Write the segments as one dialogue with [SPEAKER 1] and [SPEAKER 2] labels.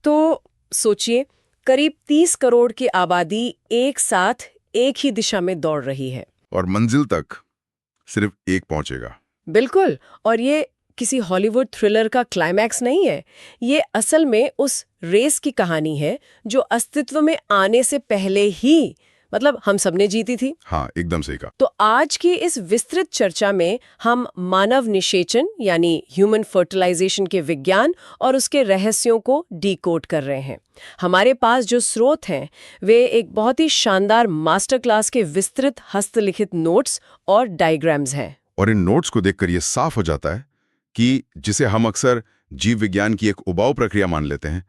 [SPEAKER 1] तो सोचिए, करीब 30 करोड़ की आबादी एक साथ एक ही दिशा में दौड़ रही है।
[SPEAKER 2] और मंजिल तक सिर्फ एक पहुंचेगा।
[SPEAKER 1] बिल्कुल। और ये किसी हॉलीवुड थ्रिलर का क्लाइमैक्स नहीं है। ये असल में उस रेस की कहानी है जो अस्तित्व में आने से पहले ही मतलब हम सबने जीती थी।
[SPEAKER 2] हाँ, एकदम सही कहा।
[SPEAKER 1] तो आज की इस विस्तृत चर्चा में हम मानव निषेचन यानी ह्यूमन फर्टिलाइजेशन के विज्ञान और उसके रहस्यों को डीकोड कर रहे हैं। हमारे पास जो स्रोत हैं वे एक बहुत ही शानदार मास्टर क्लास के विस्तृत हस्तलिखित नोट्स और डायग्राम्स हैं।
[SPEAKER 2] और इन नोट्स को देखकर यह साफ हो जाता है कि जिसे हम अक्सर जीव विज्ञान की एक उबाऊ प्रक्रिया मान लेते हैं,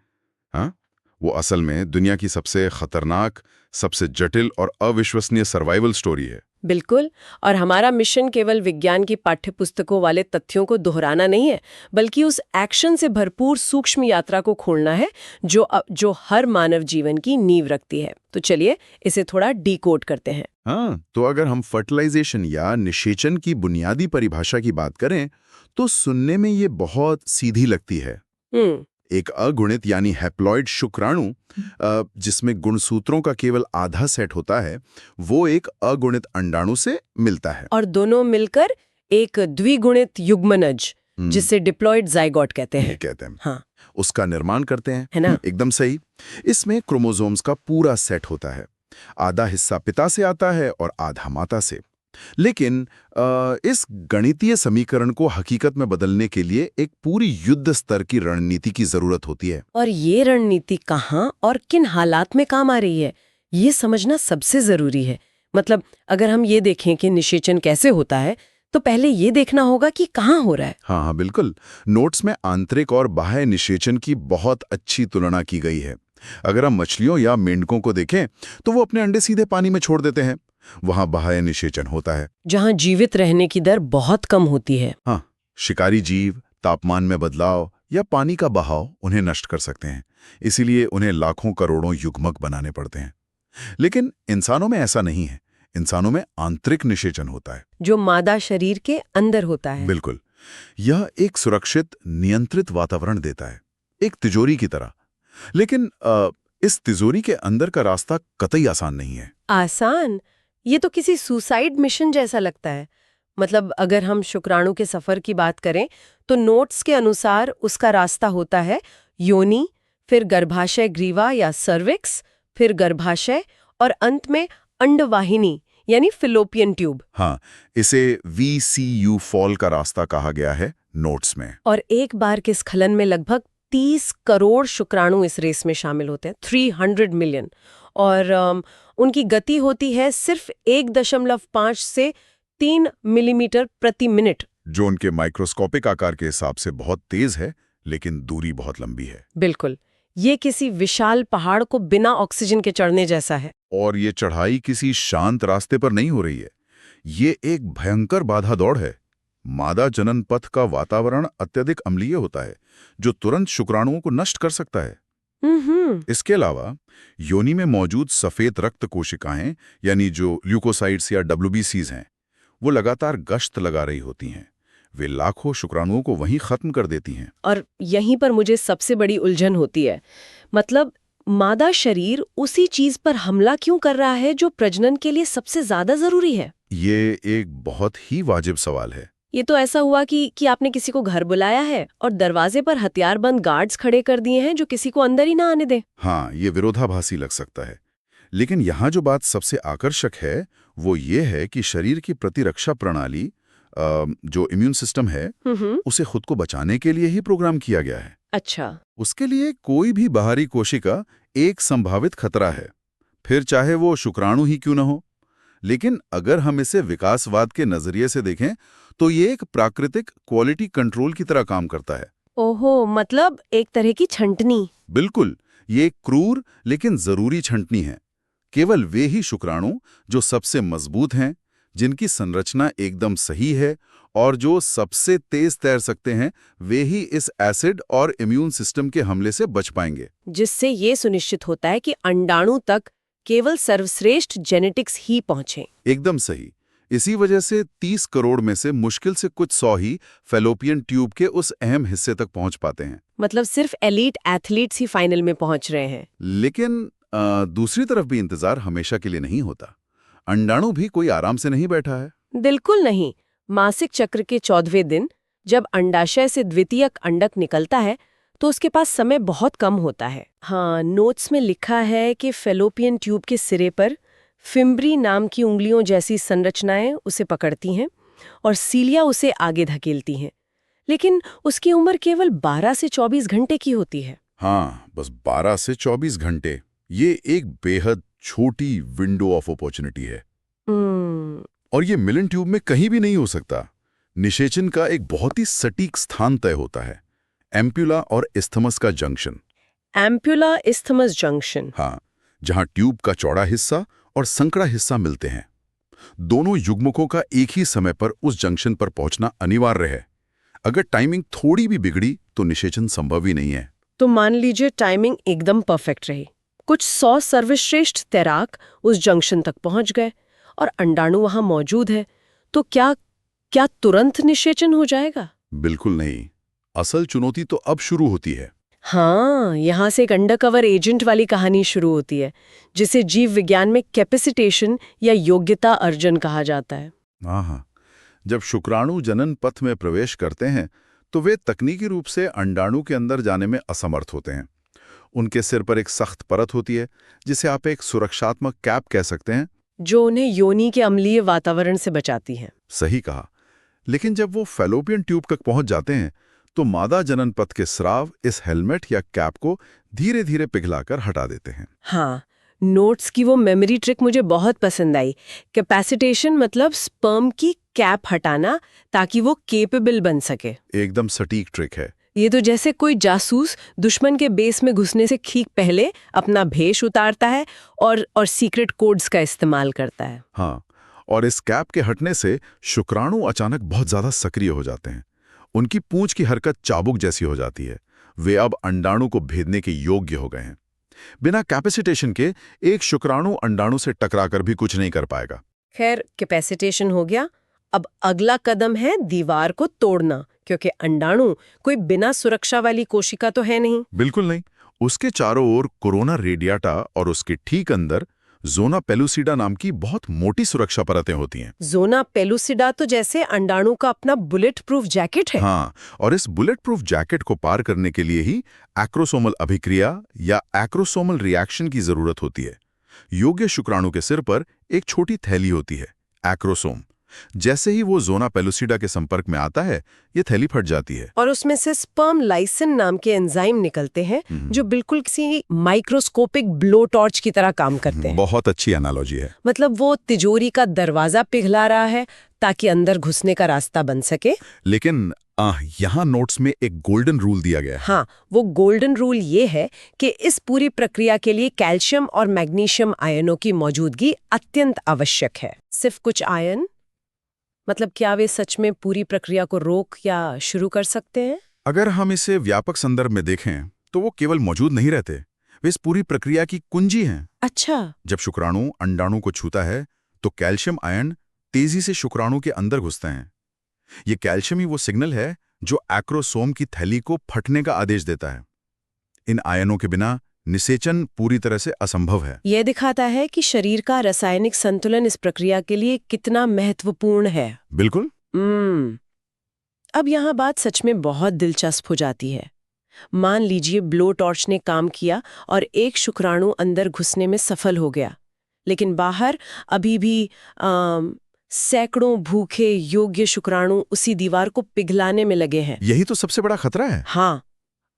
[SPEAKER 2] हाँ, वो असल में दुनिया की सबसे खतरनाक, सबसे जटिल और अविश्वसनीय सर्वाइवल स्टोरी है।
[SPEAKER 1] बिल्कुल। और हमारा मिशन केवल विज्ञान की पाठ्यपुस्तकों वाले तथ्यों को दोहराना नहीं है, बल्कि उस एक्शन से भरपूर सूक्ष्म यात्रा को खोलना है जो हर मानव जीवन की नींव रखती है। तो चलिए इसे थोड़ा डीकोड करते हैं।
[SPEAKER 2] हाँ, तो अगर हम फर्टिलाइजेशन या निषेचन की बुनियादी परिभाषा की बात करें तो सुनने में ये बहुत सीधी लगती है। एक अगुणित यानी हैप्लॉइड शुक्राणु जिसमें गुणसूत्रों का केवल आधा सेट होता है, वो एक अगुणित अंडाणु से मिलता है
[SPEAKER 1] और दोनों मिलकर एक द्विगुणित युग्मनज जिसे डिप्लॉइड जाइगोट कहते हैं।
[SPEAKER 2] हाँ, उसका निर्माण करते हैं,
[SPEAKER 1] है ना?
[SPEAKER 2] एकदम सही। इसमें क्रोमोसोम्स का पूरा सेट होता है। आधा हिस्सा पिता से आता है और आधा माता से। लेकिन इस गणितीय समीकरण को हकीकत में बदलने के लिए एक पूरी युद्ध स्तर की रणनीति की जरूरत होती है।
[SPEAKER 1] और ये रणनीति कहाँ और किन हालात में काम आ रही है, ये समझना सबसे जरूरी है। मतलब अगर हम ये देखें कि निषेचन कैसे होता है, तो पहले ये देखना होगा कि कहाँ हो रहा है।
[SPEAKER 2] हाँ, बिल्कुल। नोट्स में आंतरिक और बाह्य निषेचन की बहुत अच्छी तुलना की गई है। अगर हम मछलियों या मेंढकों को देखें तो वो अपने अंडे सीधे पानी में छोड़ देते हैं। वहां बाह्य निषेचन होता है,
[SPEAKER 1] जहां जीवित रहने की दर बहुत कम होती है।
[SPEAKER 2] हाँ, शिकारी जीव तापमान में बदलाव या पानी का बहाव उन्हें नष्ट कर सकते हैं, इसीलिए उन्हें लाखों करोड़ों युग्मक बनाने पड़ते हैं। लेकिन इंसानों में ऐसा नहीं है। इंसानों में आंतरिक निषेचन होता है,
[SPEAKER 1] जो मादा शरीर के अंदर होता है।
[SPEAKER 2] बिल्कुल। यह एक सुरक्षित, नियंत्रित वातावरण देता है, एक तिजोरी की तरह। लेकिन इस तिजोरी के अंदर का रास्ता कतई आसान नहीं है।
[SPEAKER 1] आसान? ये तो किसी सुसाइड मिशन जैसा लगता है। मतलब अगर हम शुक्राणु के सफर की बात करें तो नोट्स के अनुसार उसका रास्ता होता है योनि, फिर गर्भाशय ग्रीवा या सर्विक्स, फिर गर्भाशय और अंत में अंडवाहिनी यानी फिलोपियन ट्यूब।
[SPEAKER 2] हाँ, इसे VCU फॉल का रास्ता कहा गया है नोट्स में।
[SPEAKER 1] और एक बार के स्खलन में लगभग 30 करोड़ शुक्राणु इस रेस में शामिल होते हैं, 300 मिलियन। और उनकी गति होती है सिर्फ 1.5 से 3 मिलीमीटर प्रति मिनट,
[SPEAKER 2] जो उनके माइक्रोस्कोपिक आकार के हिसाब से बहुत तेज है, लेकिन दूरी बहुत लंबी है।
[SPEAKER 1] बिल्कुल। ये किसी विशाल पहाड़ को बिना ऑक्सीजन के चढ़ने जैसा है।
[SPEAKER 2] और ये चढ़ाई किसी शांत रास्ते पर नहीं हो रही है, ये एक भयंकर बाधा दौड़ है। मादा जनन पथ का वातावरण अत्यधिक अम्लीय होता है, जो तुरंत शुक्राणुओं को नष्ट कर सकता है। इसके अलावा योनि में मौजूद सफेद रक्त कोशिकाएं यानी जो ल्यूकोसाइट्स या WBCs हैं, वो लगातार गश्त लगा रही होती हैं। वे लाखों शुक्राणुओं को वहीं खत्म कर देती हैं।
[SPEAKER 1] और यहीं पर मुझे सबसे बड़ी उलझन होती है। मतलब मादा शरीर उसी चीज पर हमला क्यों कर रहा है जो प्रजनन के लिए सबसे ज्यादा जरूरी है?
[SPEAKER 2] ये एक बहुत ही वाजिब सवाल है।
[SPEAKER 1] ये तो ऐसा हुआ कि आपने किसी को घर बुलाया है और दरवाजे पर हथियारबंद गार्ड्स खड़े कर दिए हैं जो किसी को अंदर ही ना आने दें।
[SPEAKER 2] हाँ, ये विरोधाभासी लग सकता है। लेकिन यहाँ जो बात सबसे आकर्षक है वो ये है कि शरीर की प्रतिरक्षा प्रणाली, जो इम्यून सिस्टम है, उसे खुद को बचाने के लिए ही प्रोग्राम किया गया है।
[SPEAKER 1] अच्छा।
[SPEAKER 2] उसके लिए कोई भी बाहरी कोशिका एक संभावित खतरा है, फिर चाहे वो शुक्राणु ही क्यों न हो। लेकिन अगर हम इसे विकासवाद के नजरिए से देखें तो ये एक प्राकृतिक क्वालिटी कंट्रोल की तरह काम करता है।
[SPEAKER 1] ओहो, मतलब एक तरह की छंटनी।
[SPEAKER 2] बिल्कुल, ये एक क्रूर लेकिन जरूरी छंटनी है। केवल वे ही शुक्राणु जो सबसे मजबूत हैं, जिनकी संरचना एकदम सही है और जो सबसे तेज तैर सकते हैं, वे ही इस एसिड और इम्यून सिस्टम के हमले से बच पाएंगे।
[SPEAKER 1] जिससे ये सुनिश्चित होता है कि अंडाणु तक केवल सर्वश्रेष्ठ जेनेटिक्स ही पहुंचे।
[SPEAKER 2] एकदम सही। इसी वजह से 30 करोड़ में से मुश्किल से कुछ 100 ही फैलोपियन ट्यूब के उस अहम हिस्से तक पहुंच पाते हैं।
[SPEAKER 1] मतलब सिर्फ एलीट एथलीट्स ही फाइनल में पहुंच रहे हैं।
[SPEAKER 2] लेकिन दूसरी तरफ भी इंतजार हमेशा के लिए नहीं होता। अंडाणु भी कोई आराम से नहीं बैठा है।
[SPEAKER 1] बिल्कुल नहीं। मासिक चक्र के 14वें दिन जब अंडाशय से द्वितीयक अंडक निकलता है तो उसके पास समय बहुत कम होता है। हाँ, नोट्स में लिखा है कि फैलोपियन ट्यूब के सिरे पर फिम्ब्री नाम की उंगलियों जैसी संरचनाएं उसे पकड़ती हैं और सीलिया उसे आगे धकेलती हैं। लेकिन उसकी उम्र केवल 12 से 24 घंटे की होती है।
[SPEAKER 2] हाँ, बस 12 से 24 घंटे। ये एक बेहद छोटी विंडो ऑफ अपॉर्चुनिटी है। और ये मिलन ट्यूब में कहीं भी नहीं हो सकता। निषेचन का एक बहुत ही सटीक स्थान तय होता है, एम्प्यूला और इस्थमस का जंक्शन।
[SPEAKER 1] Ampulla isthmus junction.
[SPEAKER 2] हाँ, जहां ट्यूब का चौड़ा हिस्सा और संकड़ा हिस्सा मिलते हैं। दोनों युग्मकों का एक ही समय पर उस जंक्शन पर पहुंचना अनिवार्य है। अगर टाइमिंग थोड़ी भी बिगड़ी तो निषेचन संभव ही नहीं है।
[SPEAKER 1] तो मान लीजिए टाइमिंग एकदम परफेक्ट रही, कुछ 100 सर्वश्रेष्ठ तैराक उस जंक्शन तक पहुंच गए और अंडाणु वहां मौजूद है, तो क्या तुरंत निषेचन हो जाएगा?
[SPEAKER 2] बिल्कुल नहीं। असल चुनौती तो अब शुरू होती है।
[SPEAKER 1] हाँ, यहाँ से एक अंडरकवर एजेंट वाली कहानी शुरू होती है, जिसे जीव विज्ञान में कैपेसिटेशन या योग्यता अर्जन कहा जाता है।
[SPEAKER 2] हाँ, जब शुक्राणु जनन पथ में प्रवेश करते हैं तो वे तकनीकी रूप से अंडाणु के अंदर जाने में असमर्थ होते हैं। उनके सिर पर एक सख्त परत होती है, जिसे आप एक सुरक्षात्मक कैप कह सकते हैं,
[SPEAKER 1] जो उन्हें योनि के अम्लीय वातावरण से बचाती है।
[SPEAKER 2] सही कहा। लेकिन जब वो फैलोपियन ट्यूब तक पहुंच जाते हैं तो मादा जनन पथ के स्राव इस हेलमेट या कैप को धीरे धीरे पिघलाकर हटा देते हैं।
[SPEAKER 1] हाँ, नोट्स की वो मेमोरी ट्रिक मुझे बहुत पसंद आई। कैपेसिटेशन मतलब स्पर्म की कैप हटाना ताकि वो केपेबल बन सके।
[SPEAKER 2] एकदम सटीक ट्रिक है।
[SPEAKER 1] ये तो जैसे कोई जासूस दुश्मन के बेस में घुसने से ठीक पहले अपना भेष उतारता है और सीक्रेट कोड्स का इस्तेमाल करता है।
[SPEAKER 2] हाँ, और इस कैप के हटने से शुक्राणु अचानक बहुत ज्यादा सक्रिय हो जाते हैं। उनकी पूंछ की हरकत चाबुक जैसी हो जाती है। वे अब अंडाणु को भेदने के योग्य हो गए हैं। बिना कैपेसिटेशन के एक शुक्राणु अंडाणु से टकराकर भी कुछ नहीं कर पाएगा।
[SPEAKER 1] खैर, कैपेसिटेशन हो गया। अब अगला कदम है दीवार को तोड़ना, क्योंकि अंडाणु कोई बिना सुरक्षा वाली कोशिका तो है नहीं।
[SPEAKER 2] बिल्कुल नहीं। उसके चारों ओर कोरोना रेडियाटा और उसके ठीक अंदर जोना पेलुसिडा नाम की बहुत मोटी सुरक्षा परतें होती हैं।
[SPEAKER 1] जोना पेलुसिडा तो जैसे अंडाणु का अपना बुलेट प्रूफ जैकेट है।
[SPEAKER 2] हाँ, और इस बुलेट प्रूफ जैकेट को पार करने के लिए ही एक्रोसोमल अभिक्रिया या एक्रोसोमल रिएक्शन की जरूरत होती है। योग्य शुक्राणु के सिर पर एक छोटी थैली होती है, एक्रोसोम। जैसे ही वो जोना पेलुसिडा के संपर्क में आता है, ये थैली फट जाती है
[SPEAKER 1] और उसमें से स्पर्म लाइसिन नाम के एंजाइम निकलते हैं, जो बिल्कुल किसी माइक्रोस्कोपिक ब्लो टॉर्च की तरह काम करते हैं।
[SPEAKER 2] बहुत अच्छी एनालॉजी है।
[SPEAKER 1] मतलब वो तिजोरी का दरवाजा पिघला रहा है ताकि अंदर घुसने का रास्ता बन सके।
[SPEAKER 2] लेकिन यहाँ नोट्स में एक गोल्डन रूल दिया गया है।
[SPEAKER 1] हाँ, वो गोल्डन रूल ये है कि इस पूरी प्रक्रिया के लिए कैल्शियम और मैग्नीशियम आयनों की मौजूदगी अत्यंत आवश्यक है। सिर्फ कुछ आयन? मतलब क्या वे सच में पूरी प्रक्रिया को रोक या शुरू कर सकते हैं?
[SPEAKER 2] अगर हम इसे व्यापक संदर्भ में देखें तो वो केवल मौजूद नहीं रहते, वे इस पूरी प्रक्रिया की कुंजी हैं।
[SPEAKER 1] अच्छा।
[SPEAKER 2] जब शुक्राणु अंडाणु को छूता है तो कैल्शियम आयन तेजी से शुक्राणु के अंदर घुसते हैं। ये कैल्शियम ही वो सिग्नल है जो एक्रोसोम की थैली को फटने का आदेश देता है। इन आयनों के बिना निषेचन पूरी तरह से असंभव है।
[SPEAKER 1] यह दिखाता है कि शरीर का रासायनिक संतुलन इस प्रक्रिया के लिए कितना महत्वपूर्ण है।
[SPEAKER 2] बिल्कुल।
[SPEAKER 1] अब यहाँ बात सच में बहुत दिलचस्प हो जाती है। मान लीजिए ब्लो टॉर्च ने काम किया और एक शुक्राणु अंदर घुसने में सफल हो गया, लेकिन बाहर अभी भी सैकड़ों भूखे योग्य शुक्राणु उसी दीवार को पिघलाने में लगे हैं।
[SPEAKER 2] यही तो सबसे बड़ा खतरा है।
[SPEAKER 1] हाँ,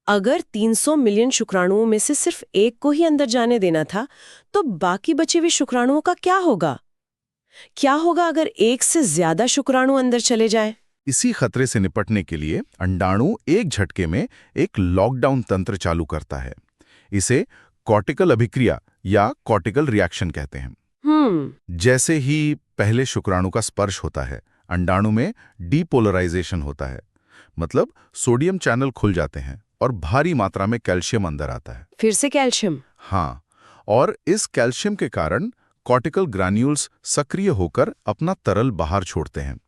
[SPEAKER 1] अगर 300 मिलियन शुक्राणुओं में से सिर्फ एक को ही अंदर जाने देना था, तो बाकी बचे हुए शुक्राणुओं का क्या होगा? क्या होगा अगर एक से ज्यादा शुक्राणु अंदर चले जाएं?
[SPEAKER 2] इसी खतरे से निपटने के लिए अंडाणु एक झटके में एक लॉकडाउन तंत्र चालू करता है। इसे कॉर्टिकल अभिक्रिया या कॉर्टिकल रिएक्शन कहते हैं। जैसे ही पहले शुक्राणु का स्पर्श होता है, अंडाणु में डीपोलराइजेशन होता है, मतलब सोडियम चैनल खुल जाते हैं और भारी मात्रा में कैल्शियम अंदर आता है।
[SPEAKER 1] फिर से कैल्शियम?
[SPEAKER 2] हाँ, और इस कैल्शियम के कारण कॉर्टिकल ग्रैन्यूल्स सक्रिय होकर अपना तरल बाहर छोड़ते हैं।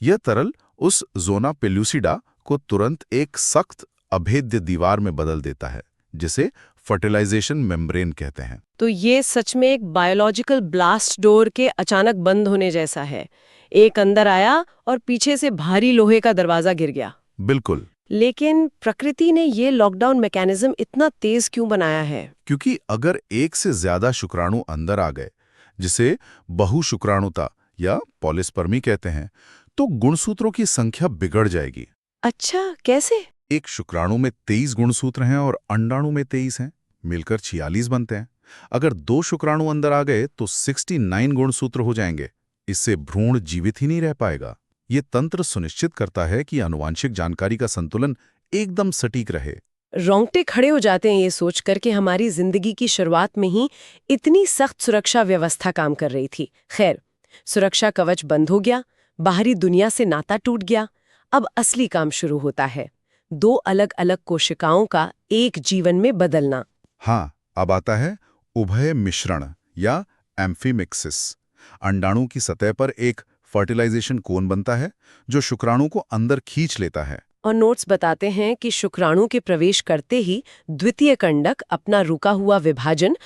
[SPEAKER 2] यह तरल उस ज़ोना पेल्यूसिडा को तुरंत एक सख्त अभेद्य दीवार में बदल देता है, जिसे फर्टिलाइजेशन मेम्ब्रेन कहते हैं।
[SPEAKER 1] तो ये सच में एक बायोलॉजिकल ब्लास्ट डोर के अचानक बंद होने जैसा है। एक अंदर आया और पीछे से भारी लोहे का दरवाजा गिर गया।
[SPEAKER 2] बिल्कुल।
[SPEAKER 1] लेकिन प्रकृति ने ये लॉकडाउन मैकेनिज्म इतना तेज क्यों बनाया है?
[SPEAKER 2] क्योंकि अगर एक से ज्यादा शुक्राणु अंदर आ गए, जिसे बहुशुक्राणुता या पॉलिस्पर्मी कहते हैं, तो गुणसूत्रों की संख्या बिगड़ जाएगी।
[SPEAKER 1] अच्छा, कैसे?
[SPEAKER 2] एक शुक्राणु में 23 गुणसूत्र हैं और अंडाणु में 23 हैं, मिलकर 46 बनते हैं। अगर 2 शुक्राणु अंदर आ गए तो 69 गुणसूत्र हो जाएंगे। इससे भ्रूण जीवित ही नहीं रह पाएगा। ये तंत्र सुनिश्चित करता है कि आनुवांशिक जानकारी का संतुलन एकदम सटीक रहे।
[SPEAKER 1] रोंगटे खड़े हो जाते हैं ये सोचकर कि हमारी जिंदगी की शुरुआत में ही इतनी सख्त सुरक्षा व्यवस्था काम कर रही थी। खैर, सुरक्षा कवच बंद हो गया, बाहरी दुनिया से नाता टूट गया। अब असली काम शुरू होता है, 2 अलग-अलग कोशिकाओं का एक जीवन में बदलना।
[SPEAKER 2] हाँ, अब आता है उभय मिश्रण या एम्फीमिक्सिस। अंडाणु की सतह पर एक फर्टिलाइजेशन कोन बनता है जो शुक्राणु को अंदर खींच लेता है।
[SPEAKER 1] और नोट्स बताते हैं कि शुक्राणु के प्रवेश करते ही द्वितीय कंडक अपना रुका हुआ विभाजन,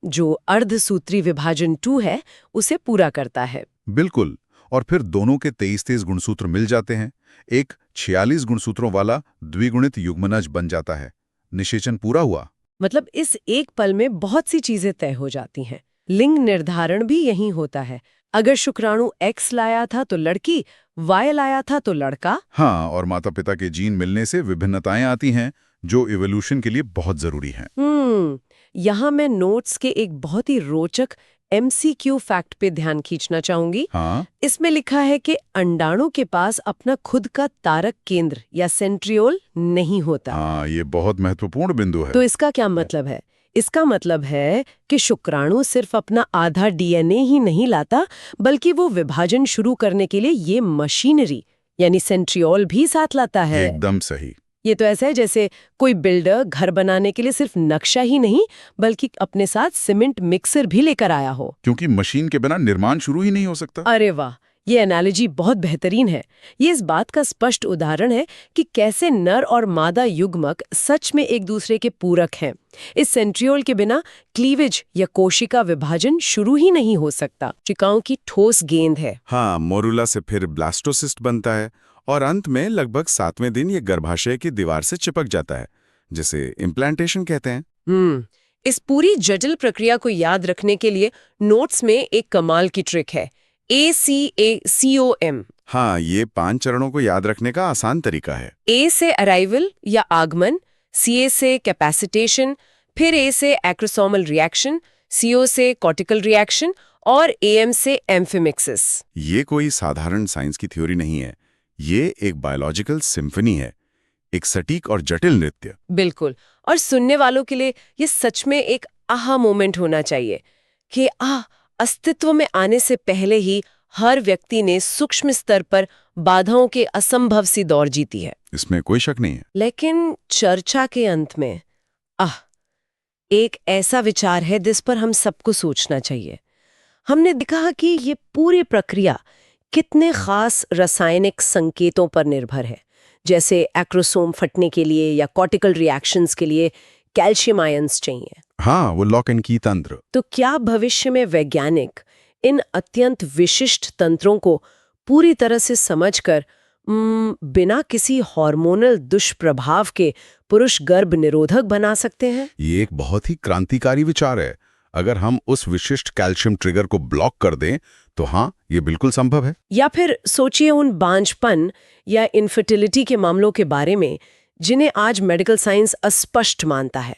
[SPEAKER 1] जो अर्धसूत्री विभाजन 2 है, उसे पूरा करता है।
[SPEAKER 2] बिल्कुल। और फिर दोनों के 23 गुणसूत्र मिल जाते हैं। एक 46 गुणसूत्रों वाला द्विगुणित युग्मनज बन जाता है। निषेचन पूरा हुआ।
[SPEAKER 1] मतलब इस एक पल में बहुत सी चीजें तय हो जाती हैं। लिंग निर्धारण भी यही होता है। अगर शुक्राणु X लाया था तो लड़की, Y लाया था तो लड़का।
[SPEAKER 2] हाँ, और माता पिता के जीन मिलने से विभिन्नताएं आती हैं जो इवोल्यूशन के लिए बहुत जरूरी हैं।
[SPEAKER 1] यहाँ मैं नोट्स के एक बहुत ही रोचक MCQ फैक्ट पे ध्यान खींचना चाहूंगी।
[SPEAKER 2] हाँ?
[SPEAKER 1] इसमें लिखा है कि अंडाणु के पास अपना खुद का तारक केंद्र या सेंट्रियोल नहीं होता।
[SPEAKER 2] हाँ, ये बहुत महत्वपूर्ण बिंदु है।
[SPEAKER 1] तो इसका क्या मतलब है? इसका मतलब है कि शुक्राणु सिर्फ अपना आधा DNA ही नहीं लाता, बल्कि वो विभाजन शुरू करने के लिए ये मशीनरी यानी सेंट्रियोल भी साथ लाता है।
[SPEAKER 2] एकदम सही।
[SPEAKER 1] ये तो ऐसा है जैसे कोई बिल्डर घर बनाने के लिए सिर्फ नक्शा ही नहीं, बल्कि अपने साथ सीमेंट मिक्सर भी लेकर आया हो।
[SPEAKER 2] क्योंकि मशीन के बिना निर्माण शुरू ही नहीं हो सकता।
[SPEAKER 1] अरे वाह, ये एनालॉजी बहुत बेहतरीन है। ये इस बात का स्पष्ट उदाहरण है कि कैसे नर और मादा युग्मक सच में एक दूसरे के पूरक हैं। इस सेंट्रियोल के बिना क्लीवेज या कोशिका विभाजन शुरू ही नहीं हो सकता। कोशिकाओं की ठोस गेंद है।
[SPEAKER 3] हाँ, मोरुला से फिर ब्लास्टोसिस्ट बनता है और अंत में लगभग 7वें दिन ये गर्भाशय की दीवार से चिपक जाता है, जिसे इम्प्लांटेशन कहते हैं।
[SPEAKER 1] इस पूरी जटिल प्रक्रिया को याद रखने के लिए नोट्स में एक कमाल की ट्रिक है, ACACOM।
[SPEAKER 3] हाँ, ये 5 चरणों को याद रखने का आसान तरीका है।
[SPEAKER 1] A से अराइवल या आगमन, CA से कैपेसिटेशन, फिर A से एक्रोसोमल रिएक्शन, CO से कॉर्टिकल रिएक्शन और AM से एम्फीमिक्सिस।
[SPEAKER 3] ये कोई साधारण साइंस की थ्योरी नहीं है, ये एक बायोलॉजिकल सिम्फनी है, एक सटीक और जटिल नृत्य।
[SPEAKER 1] बिल्कुल। और सुनने वालों के लिए ये सच में एक आहा मोमेंट होना चाहिए कि अस्तित्व में आने से पहले ही हर व्यक्ति ने सूक्ष्म स्तर पर बाधाओं के असंभव सी दौर जीती है।
[SPEAKER 3] इसमें कोई शक नहीं है।
[SPEAKER 1] लेकिन चर्चा के अंत में एक ऐसा विचार है जिस पर हम सबको सोचना चाहिए। हमने देखा कि ये पूरी प्रक्रिया कितने खास रासायनिक संकेतों पर निर्भर है, जैसे एक्रोसोम फटने के लिए या कॉर्टिकल रिएक्शंस के लिए कैल्शियम आयंस चाहिए।
[SPEAKER 3] हाँ, वो लॉक एंड की तंत्र।
[SPEAKER 1] तो क्या भविष्य में वैज्ञानिक इन अत्यंत विशिष्ट तंत्रों को पूरी तरह से समझकर बिना किसी हार्मोनल दुष्प्रभाव के पुरुष गर्भ निरोधक बना सकते हैं?
[SPEAKER 2] ये एक बहुत ही क्रांतिकारी विचार है। अगर हम उस विशिष्ट कैल्शियम ट्रिगर को ब्लॉक कर दें तो हाँ, ये बिल्कुल संभव है।
[SPEAKER 1] या फिर सोचिए उन बांझपन या इनफर्टिलिटी के मामलों के बारे में जिन्हें आज मेडिकल साइंस अस्पष्ट मानता है।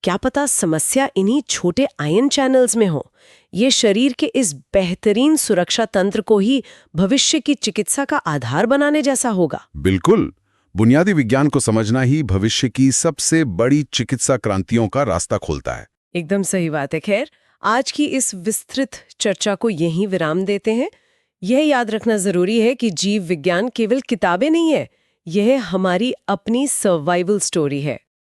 [SPEAKER 1] क्या पता समस्या इन्हीं छोटे आयन चैनल्स में हो। ये शरीर के इस बेहतरीन सुरक्षा तंत्र को ही भविष्य की चिकित्सा का आधार बनाने जैसा होगा।
[SPEAKER 2] बिल्कुल। बुनियादी विज्ञान को समझना ही भविष्य की सबसे बड़ी चिकित्सा क्रांतियों का रास्ता खोलता है।
[SPEAKER 1] एकदम सही बात है। खैर, आज की इस विस्तृत चर्चा को यहीं विराम देते हैं। यह याद रखना जरूरी है कि जीव विज्ञान केवल किताबें नहीं है, यह हमारी अपनी सर्वाइवल स्टोरी है।